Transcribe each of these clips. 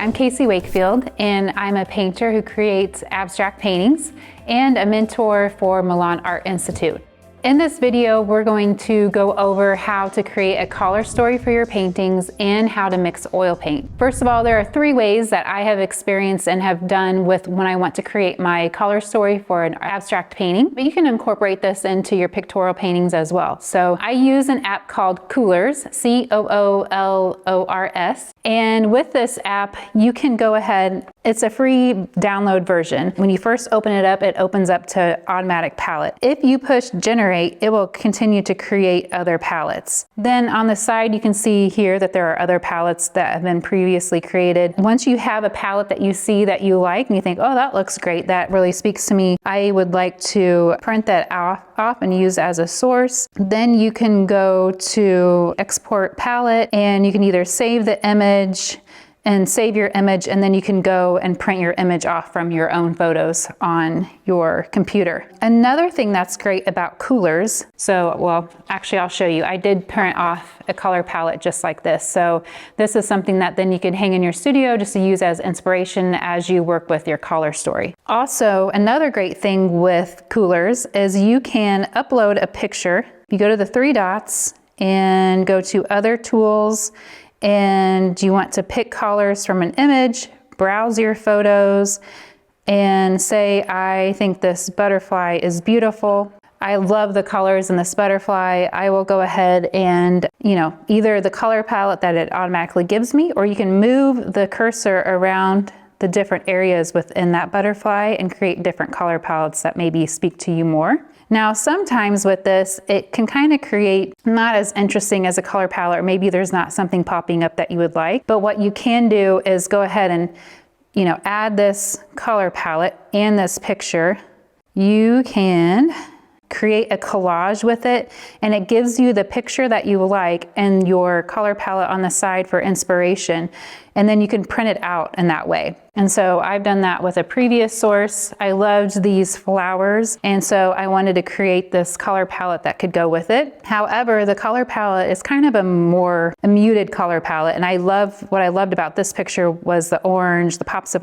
I'm Casey Wakefield, and I'm a painter who creates abstract paintings and a mentor for Milan Art Institute. In this video, we're going to go over how to create a color story for your paintings and how to mix oil paint. First of all, there are 3 ways that I have experienced and have done with when I want to create my color story for an abstract painting, but you can incorporate this into your pictorial paintings as well. So I use an app called Coolors, Coolors, and with this app, you can go ahead, it's a free download version. When you first open it up, it opens up to automatic palette. If you push generate, it will continue to create other palettes. Then on the side, you can see here that there are other palettes that have been previously created. Once you have a palette that you see that you like and you think, oh, that looks great, that really speaks to me, I would like to print that off and use as a source. Then you can go to export palette and you can either save the image and save your image, and then you can go and print your image off from your own photos on your computer. Another thing that's great about Coolors, actually I'll show you. I did print off a color palette just like this. So this is something that then you can hang in your studio just to use as inspiration as you work with your color story. Also, another great thing with Coolors is you can upload a picture. You go to the 3 dots and go to Other Tools, and you want to pick colors from an image, browse your photos, and say, I think this butterfly is beautiful. I love the colors in this butterfly. I will go ahead and, either the color palette that it automatically gives me, or you can move the cursor around the different areas within that butterfly and create different color palettes that maybe speak to you more. Now, sometimes with this, it can kind of create not as interesting as a color palette, or maybe there's not something popping up that you would like. But what you can do is go ahead and, add this color palette and this picture. You can create a collage with it, and it gives you the picture that you like and your color palette on the side for inspiration. And then you can print it out in that way. And so I've done that with a previous source. I loved these flowers, and so I wanted to create this color palette that could go with it. However, the color palette is kind of a muted color palette, and what I loved about this picture was the orange, the pops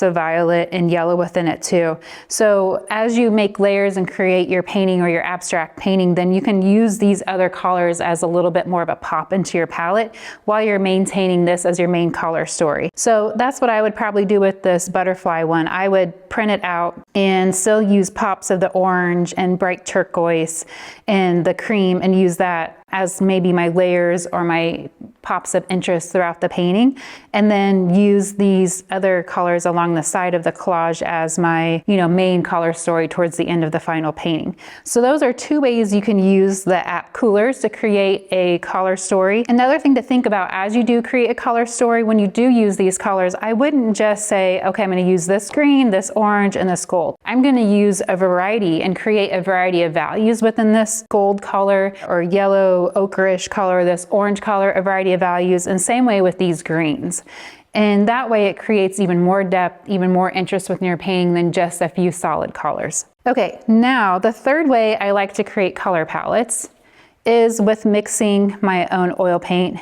of violet and yellow within it too. So as you make layers and create your painting or your abstract painting, then you can use these other colors as a little bit more of a pop into your palette while you're maintaining this as your main color story. So that's what I would probably do with this butterfly one. I would print it out and still use pops of the orange and bright turquoise and the cream and use that as maybe my layers or my pops of interest throughout the painting, and then use these other colors along the side of the collage as my main color story towards the end of the final painting. So those are 2 ways you can use the app Coolors to create a color story. Another thing to think about as you do create a color story, when you do use these colors, I wouldn't just say, okay, I'm going to use this green, this orange, and this gold. I'm going to use a variety and create a variety of values within this gold color or yellow ochreish color, this orange color, a variety of values, and same way with these greens. And that way it creates even more depth, even more interest within your painting than just a few solid colors. Okay, now the 3rd way I like to create color palettes is with mixing my own oil paint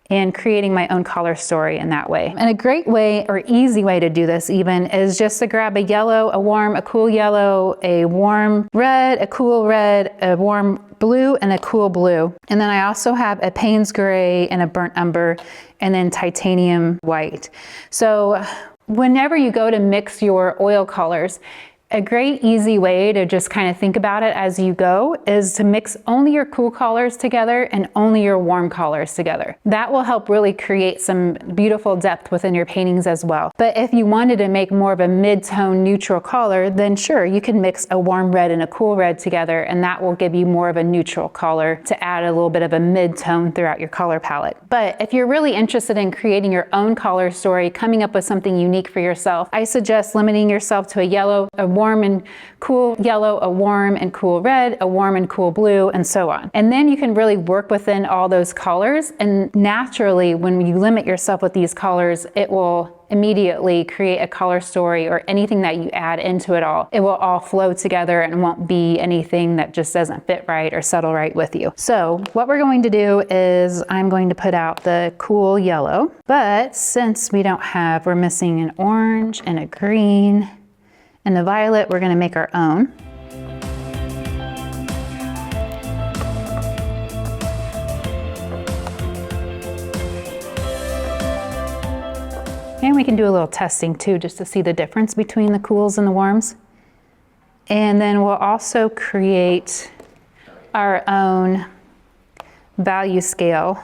and creating my own color story in that way. And a great way, or easy way to do this even, is just to grab a yellow, a warm, a cool yellow, a warm red, a cool red, a warm blue, and a cool blue. And then I also have a Payne's gray and a burnt umber, and then titanium white. So whenever you go to mix your oil colors, a great easy way to just kind of think about it as you go is to mix only your cool colors together and only your warm colors together. That will help really create some beautiful depth within your paintings as well. But if you wanted to make more of a mid-tone neutral color, then sure, you can mix a warm red and a cool red together, and that will give you more of a neutral color to add a little bit of a mid-tone throughout your color palette. But if you're really interested in creating your own color story, coming up with something unique for yourself, I suggest limiting yourself to a yellow, a warm and cool yellow, a warm and cool red, a warm and cool blue, and so on. And then you can really work within all those colors, and naturally when you limit yourself with these colors, it will immediately create a color story, or anything that you add into it all. It will all flow together and won't be anything that just doesn't fit right or settle right with you. So what we're going to do is I'm going to put out the cool yellow, but since we're missing an orange and a green and a violet, we're going to make our own. And we can do a little testing too, just to see the difference between the cools and the warms. And then we'll also create our own value scale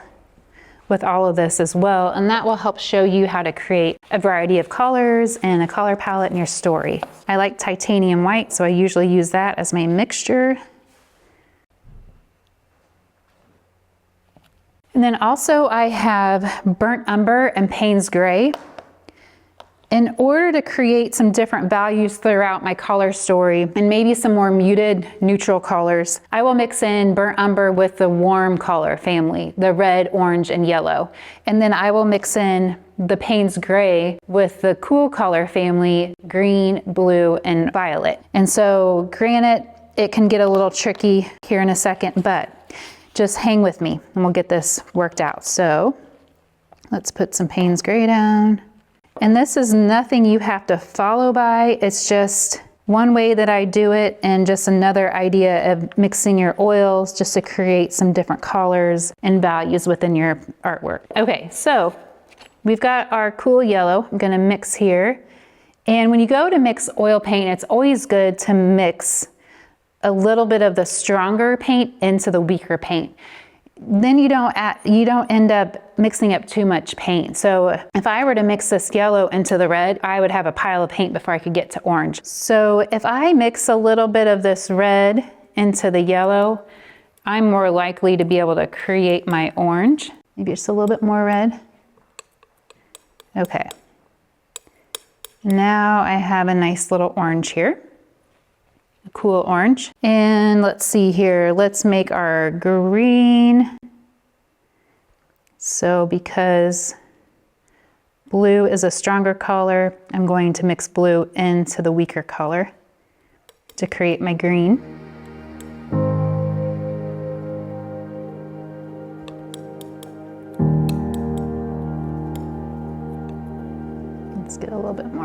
with all of this as well. And that will help show you how to create a variety of colors and a color palette in your story. I like titanium white, so I usually use that as my mixture. And then also I have burnt umber and Payne's gray. In order to create some different values throughout my color story and maybe some more muted neutral colors, I will mix in burnt umber with the warm color family, the red, orange, and yellow. And then I will mix in the Payne's gray with the cool color family, green, blue, and violet. And so granted, it can get a little tricky here in a second, but just hang with me and we'll get this worked out. So let's put some Payne's gray down. And this is nothing you have to follow by. It's just one way that I do it, and just another idea of mixing your oils just to create some different colors and values within your artwork. Okay, so we've got our cool yellow. I'm gonna mix here. And when you go to mix oil paint, it's always good to mix a little bit of the stronger paint into the weaker paint. Then you don't end up mixing up too much paint. So if I were to mix this yellow into the red, I would have a pile of paint before I could get to orange. So if I mix a little bit of this red into the yellow, I'm more likely to be able to create my orange. Maybe just a little bit more red. Okay. Now I have a nice little orange here. Cool orange. And let's see here, let's make our green. So because blue is a stronger color, I'm going to mix blue into the weaker color to create my green. Let's get a little bit more.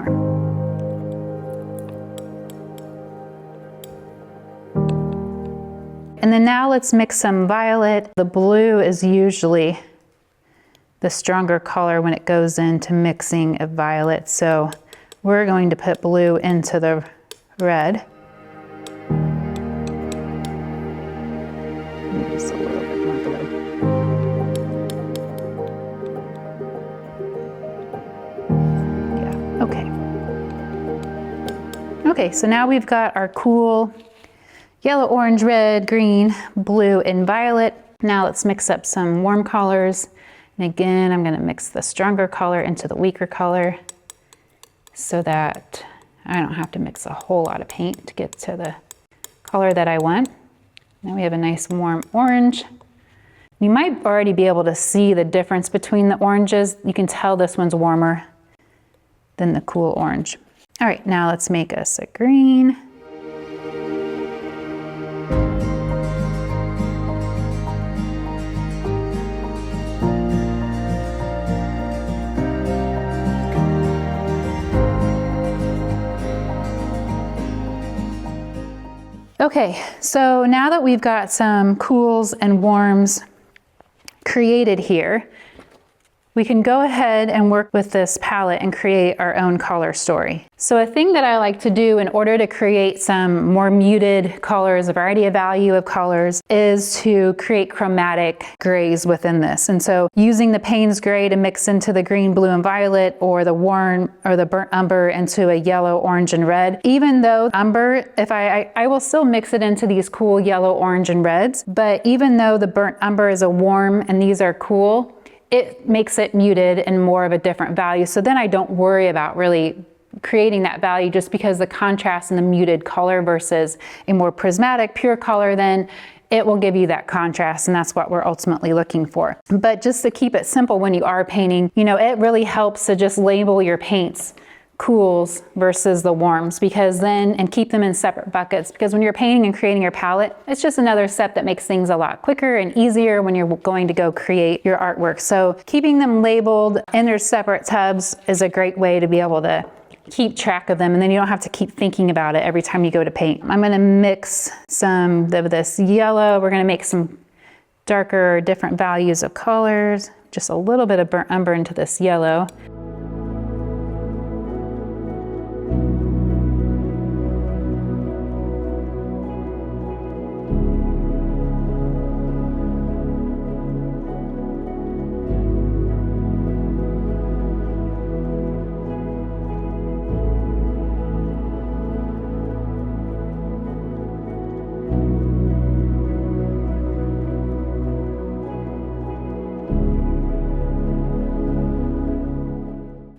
And then now let's mix some violet. The blue is usually the stronger color when it goes into mixing a violet. So we're going to put blue into the red. Maybe just a little bit more blue. Yeah, okay. Okay, so now we've got our cool yellow, orange, red, green, blue, and violet. Now let's mix up some warm colors. And again, I'm gonna mix the stronger color into the weaker color so that I don't have to mix a whole lot of paint to get to the color that I want. Now we have a nice warm orange. You might already be able to see the difference between the oranges. You can tell this one's warmer than the cool orange. All right, now let's make us a green. Okay, so now that we've got some cools and warms created here, we can go ahead and work with this palette and create our own color story. So a thing that I like to do in order to create some more muted colors, a variety of value of colors, is to create chromatic grays within this. And so using the Payne's gray to mix into the green, blue, and violet, or the warm or the burnt umber into a yellow, orange, and red. Even though umber, if I will still mix it into these cool yellow, orange, and reds, but even though the burnt umber is a warm and these are cool, it makes it muted and more of a different value. So then I don't worry about really creating that value just because the contrast in the muted color versus a more prismatic, pure color, then it will give you that contrast, and that's what we're ultimately looking for. But just to keep it simple when you are painting, you know, it really helps to just label your paints cools versus the warms, because then, and keep them in separate buckets, because when you're painting and creating your palette, it's just another step that makes things a lot quicker and easier when you're going to go create your artwork. So keeping them labeled in their separate tubs is a great way to be able to keep track of them, and then you don't have to keep thinking about it every time you go to paint. I'm gonna mix some of this yellow. We're gonna make some darker, different values of colors, just a little bit of burnt umber into this yellow.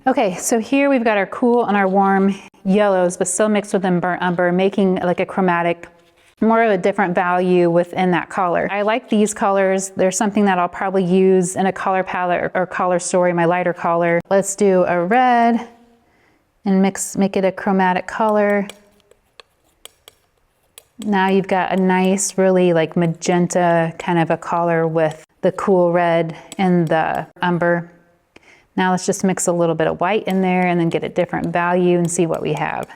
Okay, so here we've got our cool and our warm yellows, but still mixed with them burnt umber, making like a chromatic, more of a different value within that color. I like these colors. There's something that I'll probably use in a color palette or color story, my lighter color. Let's do a red and make it a chromatic color. Now you've got a nice, really like magenta kind of a color with the cool red and the umber. Now let's just mix a little bit of white in there and then get a different value and see what we have.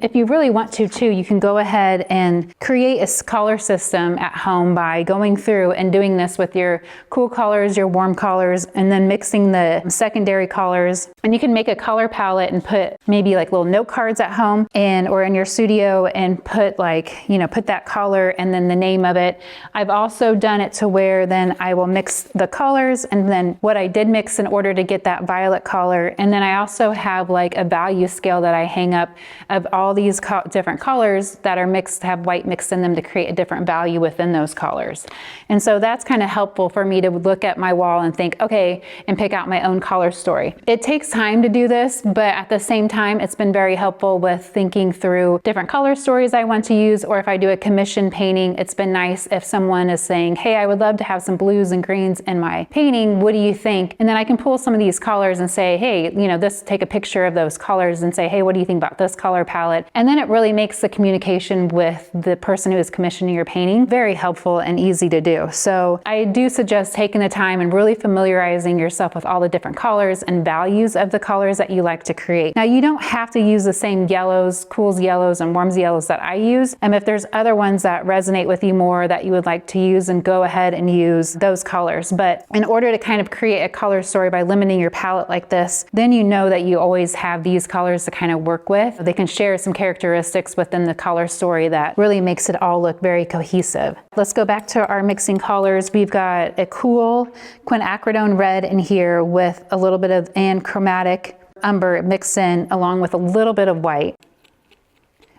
If you really want to too, you can go ahead and create a color system at home by going through and doing this with your cool colors, your warm colors, and then mixing the secondary colors. And you can make a color palette and put maybe like little note cards at home or in your studio and put like, you know, put that color and then the name of it. I've also done it to where then I will mix the colors and then what I did mix in order to get that violet color. And then I also have like a value scale that I hang up of all these different colors that are mixed, have white mixed in them to create a different value within those colors. And so that's kind of helpful for me to look at my wall and think, okay, and pick out my own color story. It takes time to do this, but at the same time, it's been very helpful with thinking through different color stories I want to use, or if I do a commission painting, it's been nice if someone is saying, hey, I would love to have some blues and greens in my painting, what do you think? And then I can pull some of these colors and say, hey, you know, take a picture of those colors and say, hey, what do you think about this color palette? And then it really makes the communication with the person who is commissioning your painting very helpful and easy to do. So I do suggest taking the time and really familiarizing yourself with all the different colors and values of the colors that you like to create. Now, you don't have to use the same yellows, cools yellows and warms yellows that I use. And if there's other ones that resonate with you more that you would like to use, then go ahead and use those colors. But in order to kind of create a color story by limiting your palette like this, then you know that you always have these colors to kind of work with. They can share some characteristics within the color story that really makes it all look very cohesive. Let's go back to our mixing colors. We've got a cool quinacridone red in here with a little bit of chromatic umber mixed in along with a little bit of white.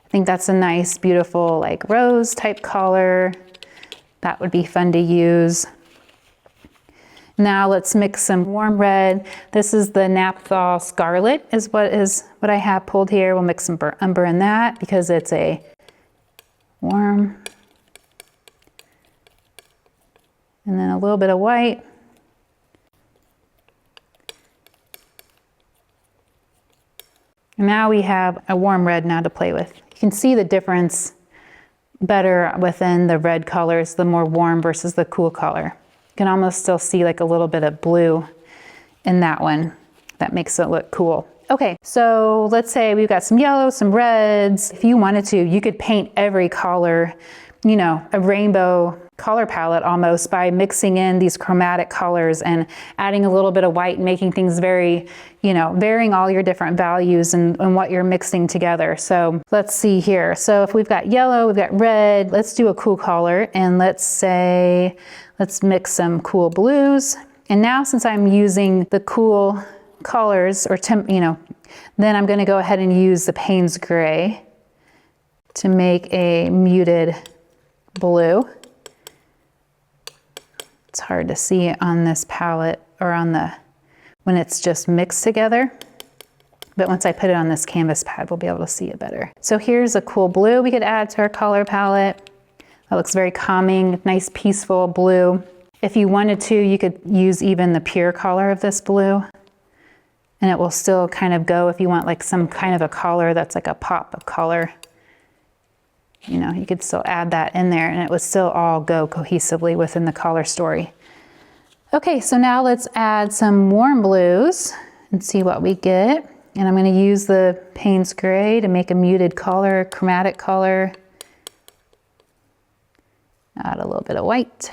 I think that's a nice, beautiful like rose type color. That would be fun to use. Now let's mix some warm red. This is the Naphthol Scarlet is what I have pulled here. We'll mix some burnt umber in that because it's a warm. And then a little bit of white. And now we have a warm red now to play with. You can see the difference better within the red colors, the more warm versus the cool color. You can almost still see like a little bit of blue in that one. That makes it look cool. Okay, so let's say we've got some yellows, some reds. If you wanted to, you could paint every color, you know, a rainbow color palette almost by mixing in these chromatic colors and adding a little bit of white and making things very, you know, varying all your different values and what you're mixing together. So let's see here. So if we've got yellow, we've got red, let's do a cool color and let's mix some cool blues. And now since I'm using the cool colors or then I'm gonna go ahead and use the Payne's Gray to make a muted blue. It's hard to see on this palette or when it's just mixed together. But once I put it on this canvas pad, we'll be able to see it better. So here's a cool blue we could add to our color palette. That looks very calming, nice peaceful blue. If you wanted to, you could use even the pure color of this blue, and it will still kind of go if you want like some kind of a color that's like a pop of color. You know, you could still add that in there and it would still all go cohesively within the color story. Okay, so now let's add some warm blues and see what we get. And I'm going to use the Payne's Gray to make a muted color, chromatic color. Add a little bit of white.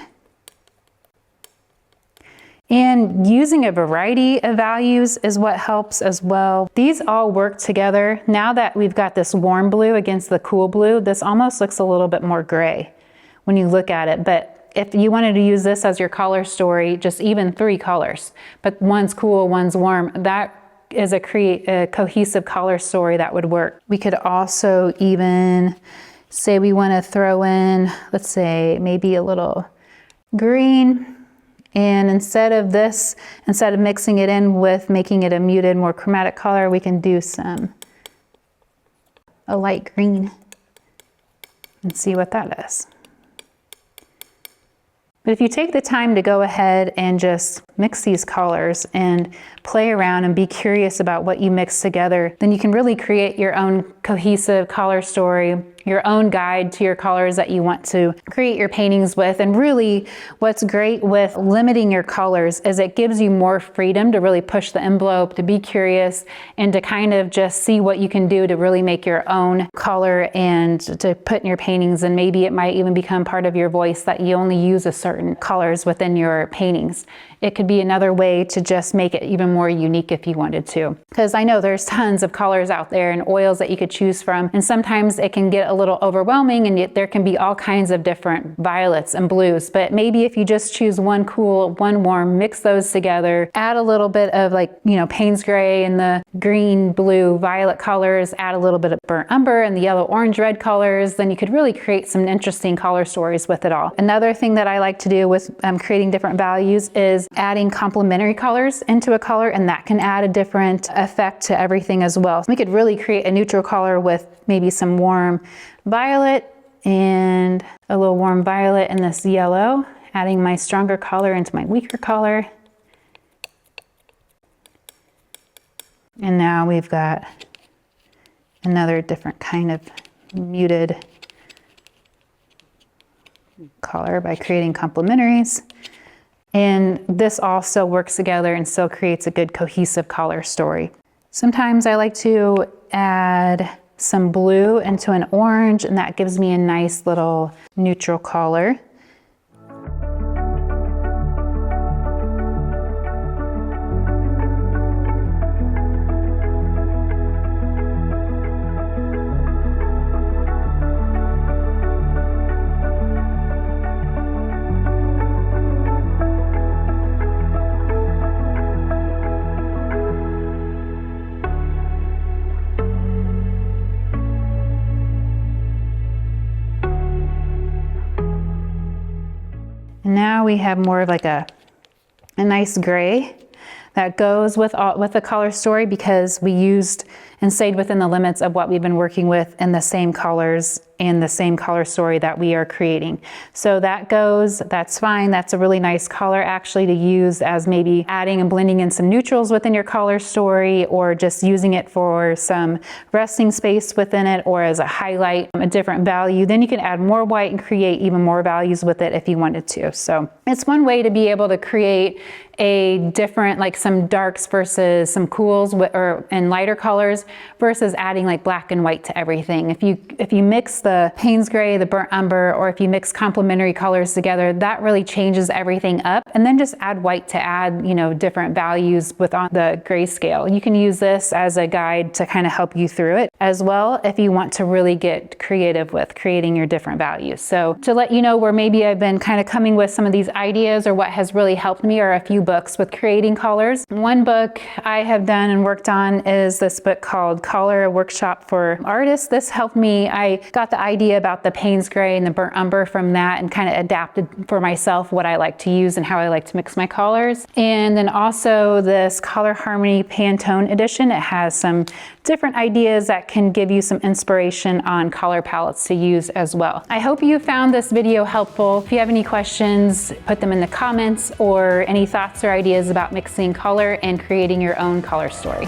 And using a variety of values is what helps as well. These all work together. Now that we've got this warm blue against the cool blue, this almost looks a little bit more gray when you look at it. But if you wanted to use this as your color story, just even 3 colors, but one's cool, one's warm, that is a cohesive color story that would work. We could also even say we want to throw in, let's say maybe a little green. And instead of mixing it in with making it a muted, more chromatic color, we can do a light green and see what that is. But if you take the time to go ahead and just mix these colors and play around and be curious about what you mix together, then you can really create your own cohesive color story, your own guide to your colors that you want to create your paintings with. And really what's great with limiting your colors is it gives you more freedom to really push the envelope, to be curious, and to kind of just see what you can do to really make your own color and to put in your paintings. And maybe it might even become part of your voice that you only use a certain colors within your paintings. It could be another way to just make it even more unique if you wanted to. Because I know there's tons of colors out there and oils that you could choose from, and sometimes it can get a little overwhelming, and yet there can be all kinds of different violets and blues. But maybe if you just choose one cool, one warm, mix those together, add a little bit of like, you know, Payne's Gray and the green, blue, violet colors, add a little bit of burnt umber and the yellow, orange, red colors, then you could really create some interesting color stories with it all. Another thing that I like to do with creating different values is adding complementary colors into a color, and that can add a different effect to everything as well. So we could really create a neutral color with maybe some warm violet and a little warm violet and this yellow, adding my stronger color into my weaker color. And now we've got another different kind of muted color by creating complementaries. And this also works together and still creates a good cohesive color story. Sometimes I like to add some blue into an orange, and that gives me a nice little neutral color. Now we have more of like a nice gray that goes with the color story, because we used and stayed within the limits of what we've been working with in the same colors and the same color story that we are creating. So that goes, that's fine. That's a really nice color actually to use as maybe adding and blending in some neutrals within your color story, or just using it for some resting space within it, or as a highlight, a different value. Then you can add more white and create even more values with it if you wanted to. So it's one way to be able to create a different, like some darks versus some cools and lighter colors versus adding like black and white to everything. If you mix the Payne's Gray, the burnt umber, or if you mix complementary colors together, that really changes everything up. And then just add white to add, you know, different values on the grayscale. You can use this as a guide to kind of help you through it as well if you want to really get creative with creating your different values. So to let you know where maybe I've been kind of coming with some of these ideas, or what has really helped me, are a few books with creating colors. One book I have done and worked on is this book called called Color Workshop for Artists. This helped me. I got the idea about the Payne's Gray and the burnt umber from that and kind of adapted for myself what I like to use and how I like to mix my colors. And then also this Color Harmony Pantone edition. It has some different ideas that can give you some inspiration on color palettes to use as well. I hope you found this video helpful. If you have any questions, put them in the comments, or any thoughts or ideas about mixing color and creating your own color story.